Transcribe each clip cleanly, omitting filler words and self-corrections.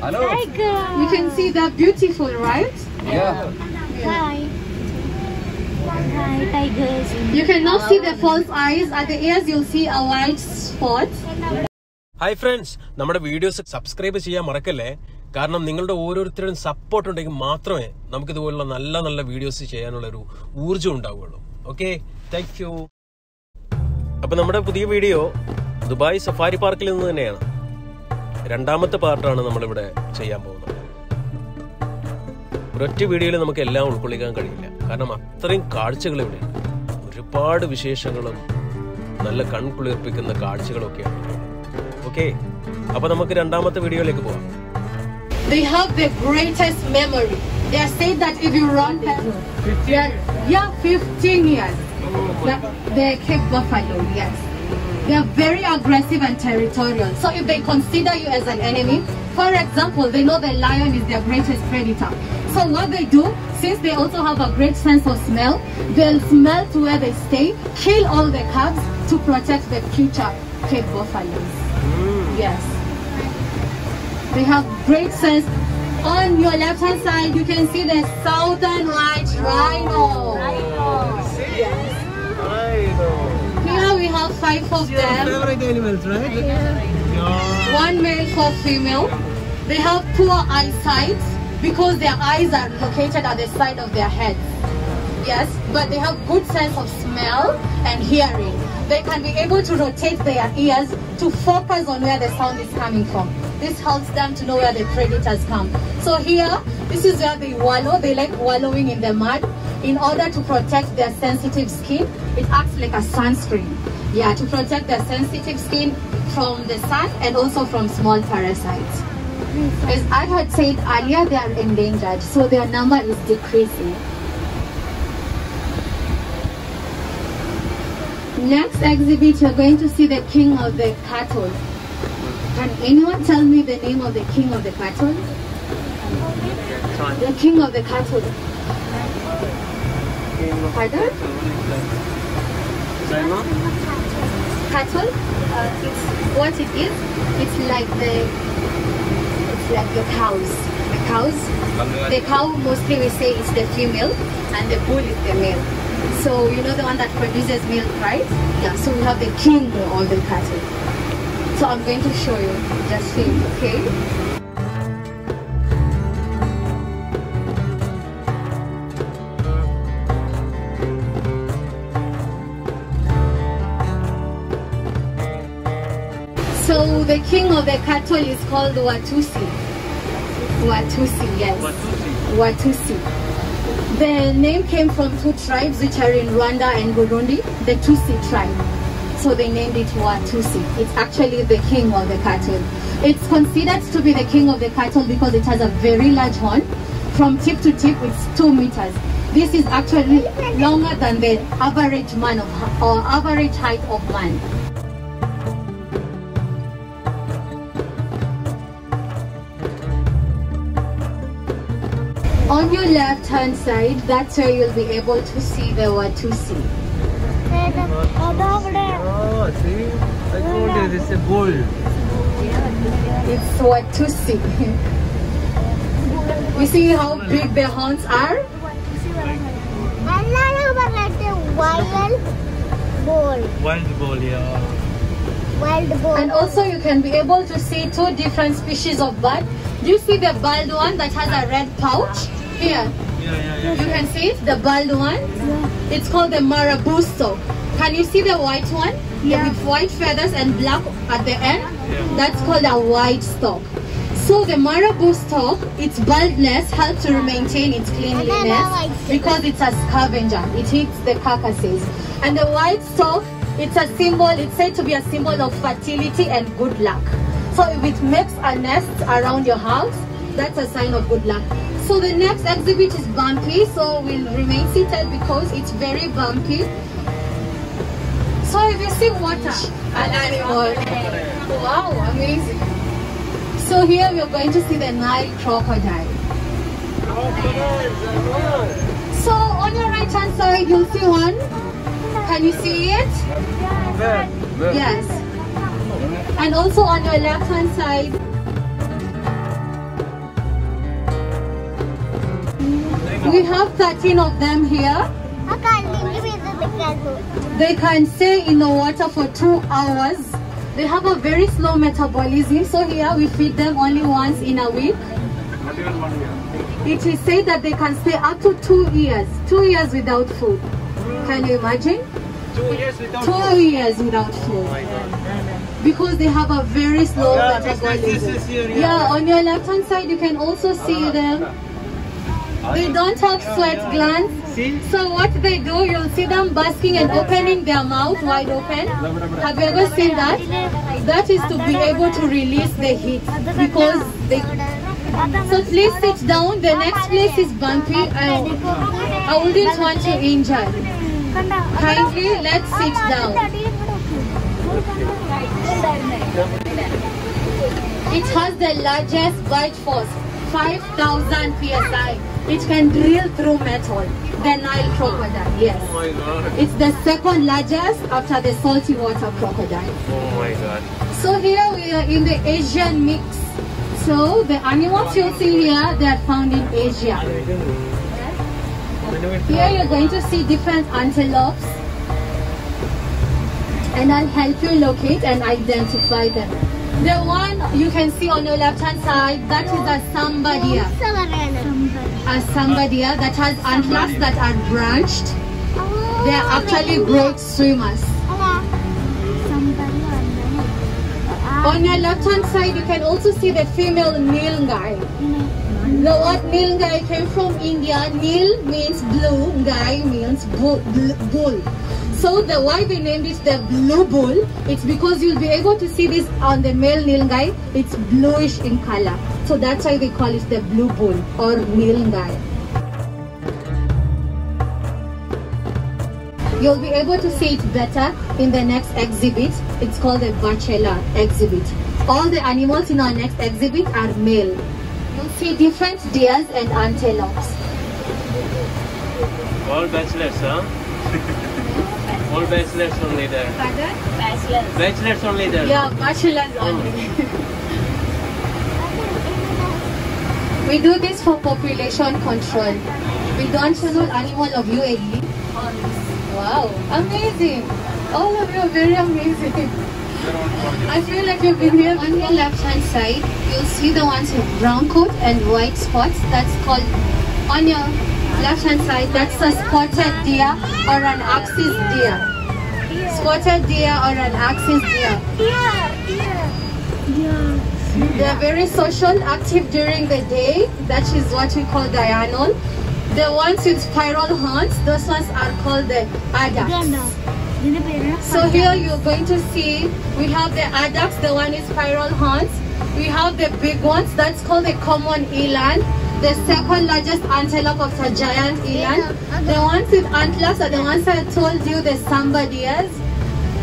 Hello. You can see they're beautiful, right? Yeah. Hi. Hi, tigers. You can now see the false eyes. At the ears, you'll see a white spot. Hi friends, നമ്മുടെ videos subscribe ചെയ്യാൻ മറക്കല്ലേ. കാരണം നിങ്ങളുടെ ഓരോരുത്തരുടെയും support ഉണ്ടെങ്കിൽ മാത്രമേ നമുക്ക് ഇതുപോലുള്ള നല്ല നല്ല വീഡിയോസ് ചെയ്യാനുള്ള ഒരു ഊർജ്ജം ഉണ്ടാവുകയുള്ളൂ. Okay, thank you. അപ്പൊ നമ്മുടെ പുതിയ വീഡിയോ ദുബായ് സഫാരി പാർക്കിൽ നിന്ന് തന്നെയാണ്. രണ്ടാമത്തെ പാർട്ടാണ് നമ്മളിവിടെ ചെയ്യാൻ പോകുന്നത്. ഒരൊറ്റ വീഡിയോയിൽ നമുക്ക് എല്ലാം ഉൾക്കൊള്ളിക്കാൻ കഴിയില്ല. കാരണം അത്രയും കാഴ്ചകൾ ഇവിടെയുണ്ട്. ഒരുപാട് വിശേഷങ്ങളും നല്ല കൺകുളിർപ്പിക്കുന്ന കാഴ്ചകളൊക്കെയാണ്. ഓക്കെ, അപ്പൊ നമുക്ക് രണ്ടാമത്തെ വീഡിയോയിലേക്ക് പോവാം. They have the greatest memory. They are saying that if you run 15 years. The Cape Buffalo, yes. They are very aggressive and territorial. So if they consider you as an enemy, for example, they know the lion is their greatest predator. So what they do, since they also have a great sense of smell, they'll smell to where they stay, kill all the cubs to protect the future Cape buffaloes. Yes. They have great sense. On your left hand side, you can see the southern white rhino. Yes. Here we have 5 of them. Favorite animals, right? Yeah. One male, 4 female. They have poor eyesight because their eyes are located at the side of their head. Yes, but they have good sense of smell and hearing. They can be able to rotate their ears to focus on where the sound is coming from. This helps them to know where the predators come. So here, this is where they wallow. They like wallowing in the mud in order to protect their sensitive skin. It acts like a sunscreen. Yeah, to protect their sensitive skin from the sun and also from small parasites. As I had said earlier, they are endangered, so their number is decreasing. Next exhibit, you're going to see the king of the cattle. Can anyone tell me the name of the king of the cattle? The king of the cattle. Pardon? Cattle? It's what it is. It's like the cows. The cows. The cow mostly we say is the female, and the bull is the male. So you know the one that produces milk, right? Yeah. So we have the king of all the cattle. So I'm going to show you. Just see, okay? So the king of the cattle is called Watusi. Watusi, yes. Watusi. The name came from 2 tribes which are in Rwanda and Burundi, the Tutsi tribe. So they named it Watusi. It's actually the king of the cattle. It's considered to be the king of the cattle because it has a very large horn. From tip to tip, it's 2 meters. This is actually longer than the average man or average height of man. On your left hand side, that's where you'll be able to see the Watusi. Oh, see? I told you this is a bull. It's Watusi. You see how big the horns are? Wild boar. Wild bull, yeah. Wild boar. And also you can be able to see 2 different species of bird. Do you see the bald one that has a red pouch? Here. Yeah. You can see it, the bald one? It's called the marabusto. Can you see the white one? Yeah. With white feathers and black at the end? Yeah. That's called a white stock. So the marabou stock, its baldness helps to maintain its cleanliness because it's a scavenger. It eats the carcasses. And the white stock, it's a symbol, it's said to be a symbol of fertility and good luck. So if it makes a nest around your house, that's a sign of good luck. So the next exhibit is bumpy, so we'll remain seated because it's very bumpy. So if you see water, an animal. Wow, amazing. So here we're going to see the Nile crocodile. So on your right hand side, you'll see one. Can you see it? Yes. And also on your left hand side, We have 13 of them here. They can stay in the water for 2 hours. They have a very slow metabolism, so here we feed them only once in a week. It is said that they can stay up to 2 years. 2 years without food. Can you imagine? 2 years without 2 years without food. Because they have a very slow metabolism. Yeah, on your left hand side you can also see them. They don't have sweat glands. So what they do, you'll see them basking and opening their mouth wide open. Have you ever seen that? That is to be able to release the heat. Because they... So please sit down. The next place is bumpy. I wouldn't want to injure. Kindly, let's sit down. It has the largest bite force, 5,000 psi. It can drill through metal. The Nile crocodile, yes. Oh my god. It's the second largest after the salty water crocodile. Oh my god. So here we are in the Asian mix. So the animals you'll see here, they are found in Asia. Here you're going to see different antelopes. And I'll help you locate and identify them. The one you can see on your left hand side, that is a samba deer. A samba deer that has antlers that are branched. They are actually great swimmers. On your left hand side you can also see the female nilgai. The word nilgai came from India. Nil means blue, ngai means bull. So the why they named it the blue bull, it's because you'll be able to see this on the male nilgai. It's bluish in color. So that's why they call it the blue bull or nilgai. You'll be able to see it better in the next exhibit. It's called the bachelor exhibit. All the animals in our next exhibit are male. You'll see different deers and antelopes. All bachelors, huh? All bachelors only there. Pardon? Bachelors only there. Yeah, bachelors only. We do this for population control. We don't control animal of UAE. Wow, amazing. All of you are very amazing. I feel like you've been here. On your left hand side, you'll see the ones with brown coat and white spots. That's called, on your left hand side, that's a spotted deer or an axis deer. Spotted deer or an axis deer. They are very social, active during the day. That is what we call diurnal. The ones with spiral horns, those ones are called the addax. So here you're going to see, we have the addax, the one with spiral horns. We have the big ones, that's called the common eland. The second largest antelope of the giant eland. The ones with antlers are the ones I told you, the samba deers.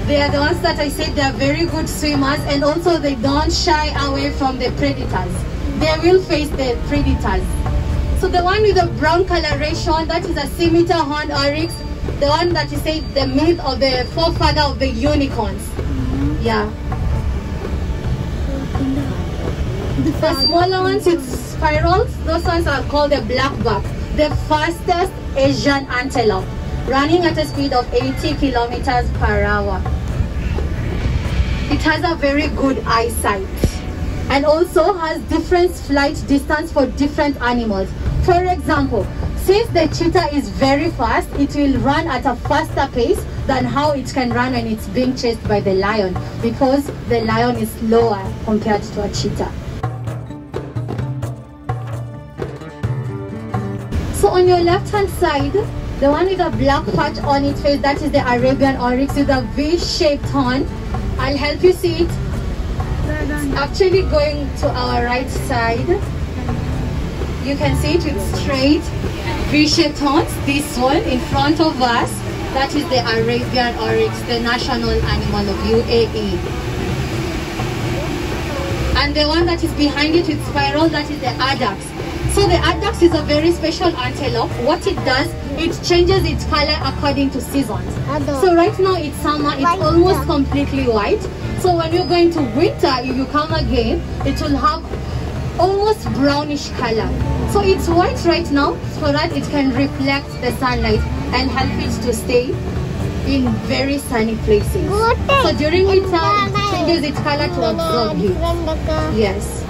They are the ones that I said they are very good swimmers, and also they don't shy away from the predators. They will face the predators. So the one with the brown coloration, that is a scimitar horned oryx. The one that you say the myth of the forefather of the unicorns. Yeah. The smaller ones with spirals, those ones are called the blackback. The fastest Asian antelope, running at a speed of 80 kilometers per hour. It has a very good eyesight and also has different flight distance for different animals. For example, since the cheetah is very fast, it will run at a faster pace than how it can run when it's being chased by the lion, because the lion is slower compared to a cheetah. So on your left hand side, the one with a black patch on its face, that is the Arabian oryx with a V-shaped horn. I'll help you see it. It's actually going to our right side. You can see it with straight V-shaped horns. This one in front of us, that is the Arabian oryx, the national animal of UAE. And the one that is behind it with spiral, that is the addax. So the addax is a very special antelope. What it does, it changes its color according to seasons. So right now it's summer, it's almost completely white. So when you're going to winter, if you come again, it will have almost brownish color. So it's white right now so that it can reflect the sunlight and help it to stay in very sunny places. So during winter, it changes its color to absorb heat. Yes.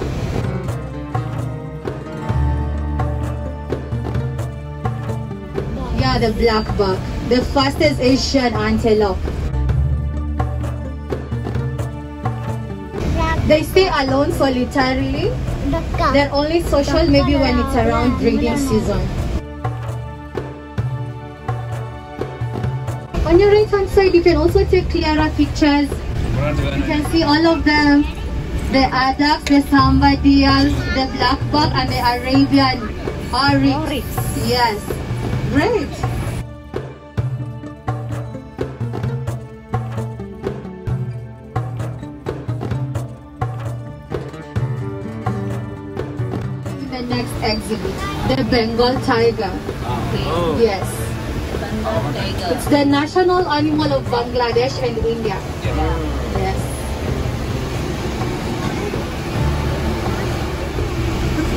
Yeah, the black buck, the fastest Asian antelope. They stay alone solitarily. They're only social maybe when it's around breeding season. On your right hand side, you can also take clearer pictures. You can see all of them. The addax, the sambadial, the black buck, and the Arabian oryx. Yes, great. The next exhibit, the Bengal tiger. Oh. Yes. It's the national animal of Bangladesh and India. Yes.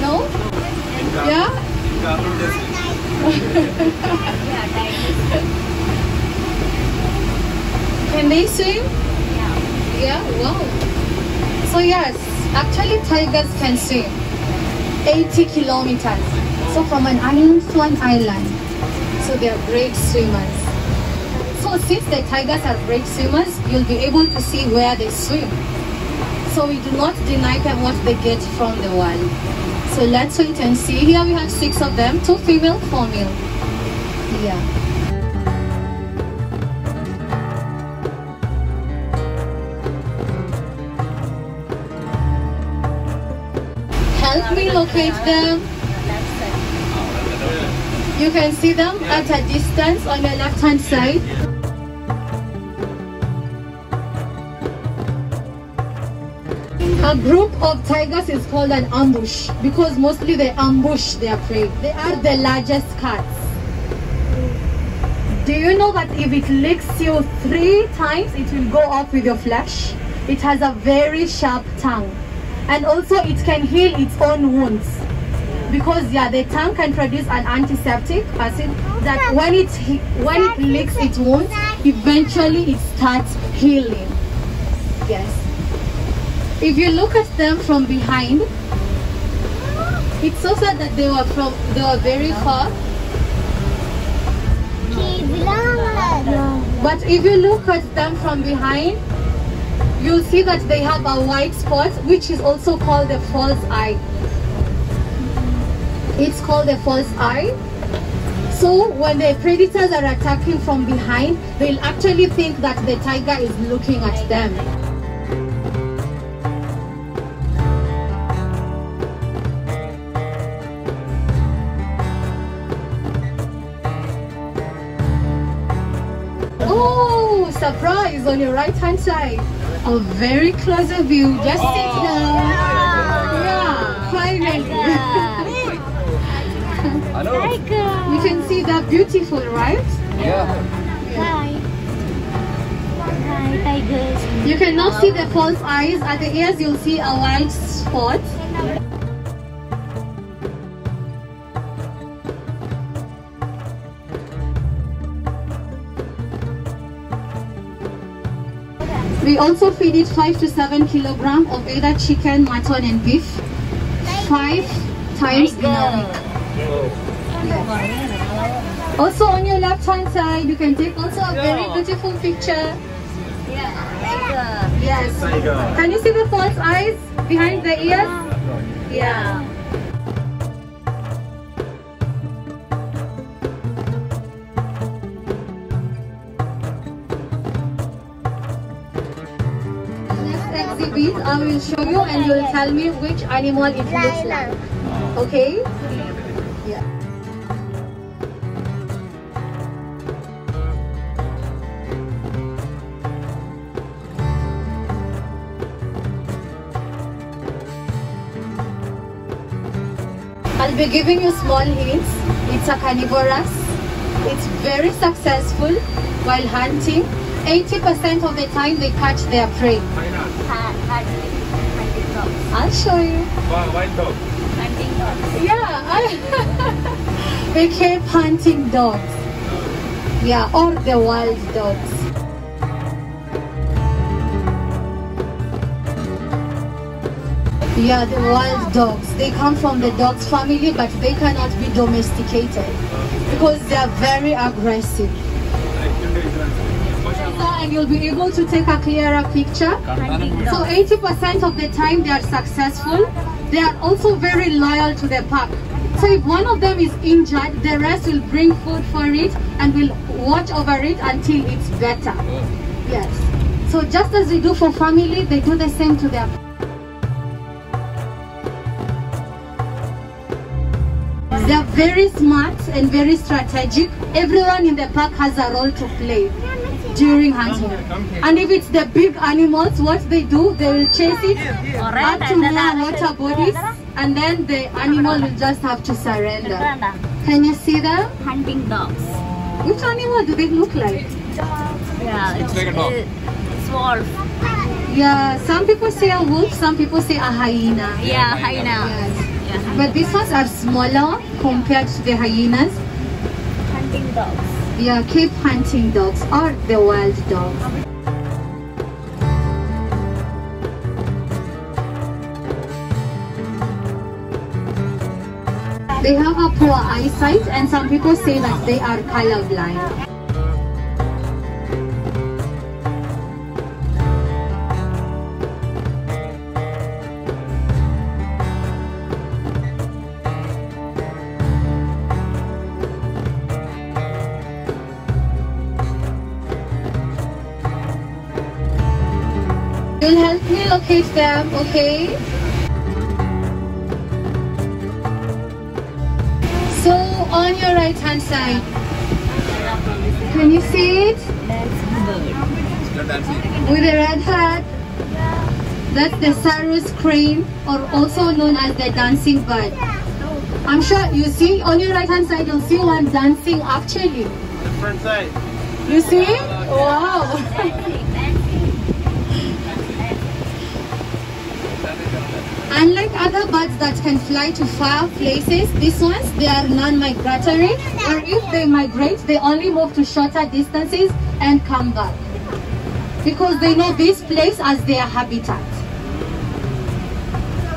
No? Yeah? Can they swim? Yeah, wow. So yes, actually tigers can swim 80 kilometers. So from an island to an island. So they are great swimmers. So since the tigers are great swimmers, you'll be able to see where they swim. So we do not deny them what they get from the wild. So let's wait and see. Here we have 6 of them, 2 female, 4 male. Yeah. Help me locate them. You can see them at a distance on your left hand side. A group of tigers is called an ambush because mostly they ambush their prey. They are the largest cats. Do you know that if it licks you 3 times, it will go off with your flesh? It has a very sharp tongue. And also it can heal its own wounds. Because yeah, the tongue can produce an antiseptic acid that when it licks its wounds, eventually it starts healing. Yes. If you look at them from behind, it's so sad that they were very far. But if you look at them from behind, you'll see that they have a white spot, which is also called the false eye. It's called the false eye. So when the predators are attacking from behind, they'll actually think that the tiger is looking at them. Oh, surprise on your right hand side. A very closer view. Just sit down. Yeah, finally. Hello. You can see that beautiful, right? Yeah. Hi. Hi, tigers. You can now see the false eyes. At the ears, you'll see a white spot. We also feed it 5 to 7 kilograms of either chicken, mutton, and beef 5 times in a week. Also on your left hand side, you can take also a very beautiful picture. Yes. Can you see the false eyes behind the ears? Yeah. Next exhibit, I will show you and you will tell me which animal it looks like. Okay? Yeah. I'll be giving you small hints. It's a carnivorous. It's very successful while hunting. 80% of the time they catch their prey. I'll show you. Wild dog. Yeah, we keep hunting dogs. Yeah, or the wild dogs. Yeah, the wild dogs. They come from the dog's family, but they cannot be domesticated because they are very aggressive. And you'll be able to take a clearer picture. So 80% of the time they are successful. They are also very loyal to the pack. So if one of them is injured, the rest will bring food for it and will watch over it until it's better. Yes. So just as we do for family, they do the same to their. They are very smart and very strategic. Everyone in the pack has a role to play during hunting. And if it's the big animals, what they do, they will chase it up to more water bodies, and then the animal will just have to surrender. Can you see them? Hunting dogs. Which animal do they look like? Yeah, it's like a dog. It's wolf. Yeah, some people say a wolf, some people say a hyena. Yeah, hyena. Yes. Yeah. But these ones are smaller compared to the hyenas. Hunting dogs. Yeah, keep hunting dogs or the wild dogs. They have a poor eyesight, and some people say that they are colorblind. You'll help me locate them, okay? So on your right hand side, can you see it? With a red hat. That's the Sarus crane, or also known as the dancing bird. I'm sure you see on your right hand side, you'll see one dancing actually. The front side. You see? Wow. Unlike other birds that can fly to far places, these ones, they are non-migratory, or if they migrate, they only move to shorter distances and come back because they know this place as their habitat.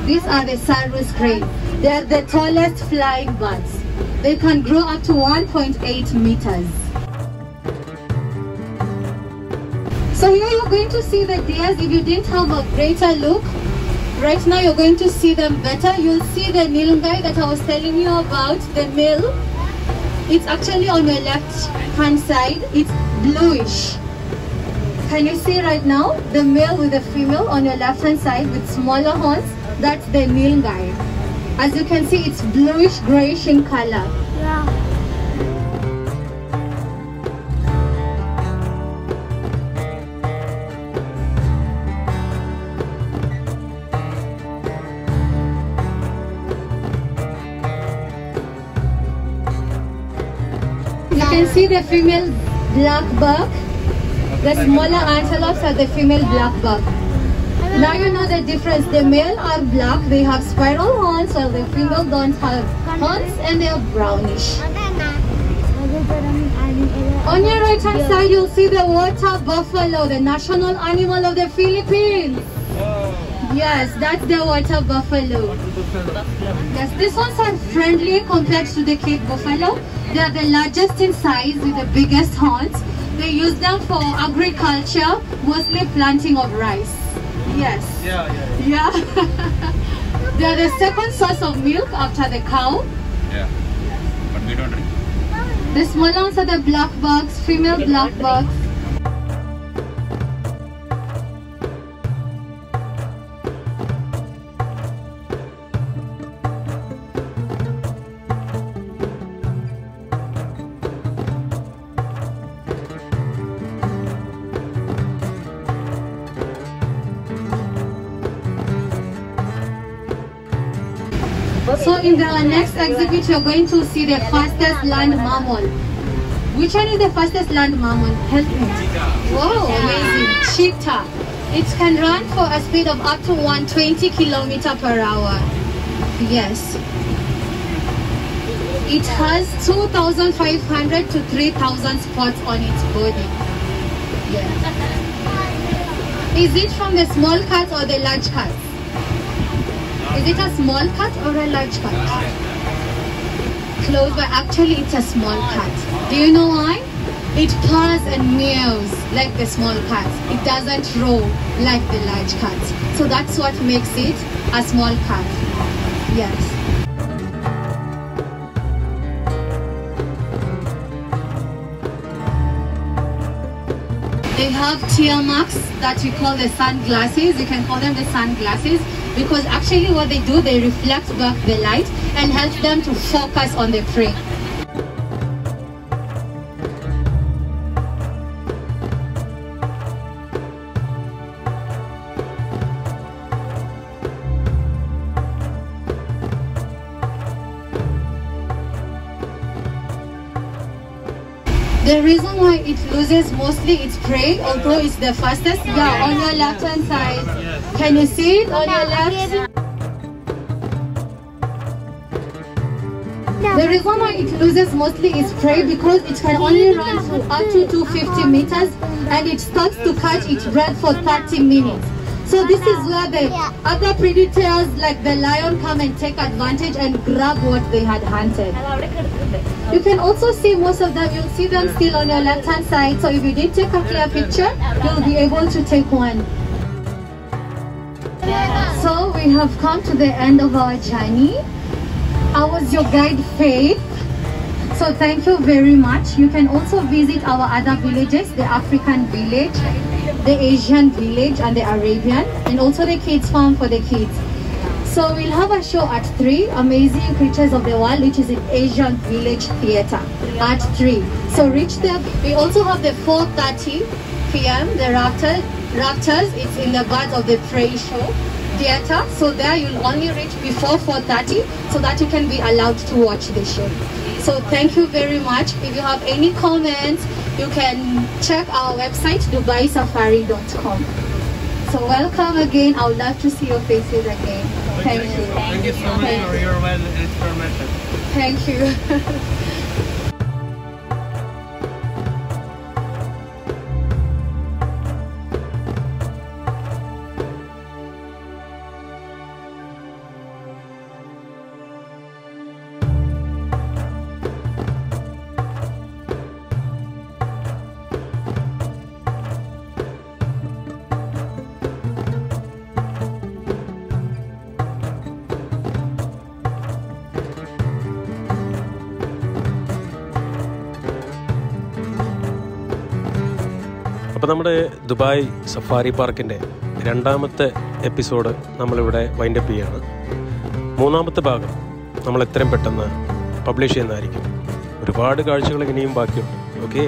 These are the Sarus crane. They are the tallest flying birds. They can grow up to 1.8 meters. So here you're going to see the deers. If you didn't have a greater look, right now you're going to see them better. You'll see the nilngai that I was telling you about, the male. It's actually on your left hand side. It's bluish. Can you see right now the male with the female on your left hand side with smaller horns? That's the nilngai. As you can see, it's bluish grayish in color. Yeah. You can see the female black buck. The smaller antelopes are the female black buck. Now you know the difference. The male are black, they have spiral horns, while the female don't have horns and they are brownish. On your right hand side, you'll see the water buffalo, the national animal of the Philippines. Yes, that's the water buffalo. Yes, these ones are friendly compared to the Cape buffalo. They are the largest in size with the biggest horns. They use them for agriculture, mostly planting of rice. Yes. Yeah. They are the second source of milk after the cow. Yeah. But we don't drink. The small ones are the black bucks, female black bucks. So in the next exhibit, you're going to see the fastest land mammal. Which one is the fastest land mammal? Help me. Wow, amazing. Cheetah. It can run for a speed of up to 120 km per hour. Yes. It has 2,500 to 3,000 spots on its body. Yes. Is it from the small cat or the large cat? Is it a small cat or a large cat? Close, but actually it's a small cat. Do you know why? It purrs and meows like the small cat. It doesn't roar like the large cat. So that's what makes it a small cat. Yes. They have tear marks that we call the sunglasses. You can call them the sunglasses because actually what they do, they reflect back the light and help them to focus on the prey. The reason why it loses mostly its prey, although it's the fastest, yeah, on your left hand side. Can you see it on your left? The reason why it loses mostly its prey because it can only run to up to 250 meters and it starts to catch its breath for 30 minutes. So this is where the other predators like the lion come and take advantage and grab what they had hunted. You can also see most of them, you'll see them still on your left hand side. So if you did take a clear picture, you'll be able to take one. So we have come to the end of our journey. I was your guide, Faith. So thank you very much. You can also visit our other villages, the African village, the Asian village and the Arabian, and also the kids farm for the kids. So we'll have a show at 3, Amazing Creatures of the World, which is in Asian Village Theatre at 3. So reach there. We also have the 4:30 p.m. the Raptors. It's in the Birds of the Prey show theatre. So there you'll only reach before 4:30 so that you can be allowed to watch the show. So thank you very much. If you have any comments, you can check our website dubaisafari.com. So welcome again. I would love to see your faces again. Thank you. Thank you so much for your information. Thank you. അപ്പോൾ നമ്മുടെ Dubai safari പാർക്കിൻ്റെ 2ാമത്തെ episode നമ്മളിവിടെ wind up ചെയ്യാണ്. 3ാമത്തെ ഭാഗം നമ്മൾ എത്രയും പെട്ടെന്ന് publish ചെയ്യുന്നതായിരിക്കും. ഒരുപാട് കാഴ്ചകൾ ഇനിയും ബാക്കിയുണ്ട്. ഓക്കെ.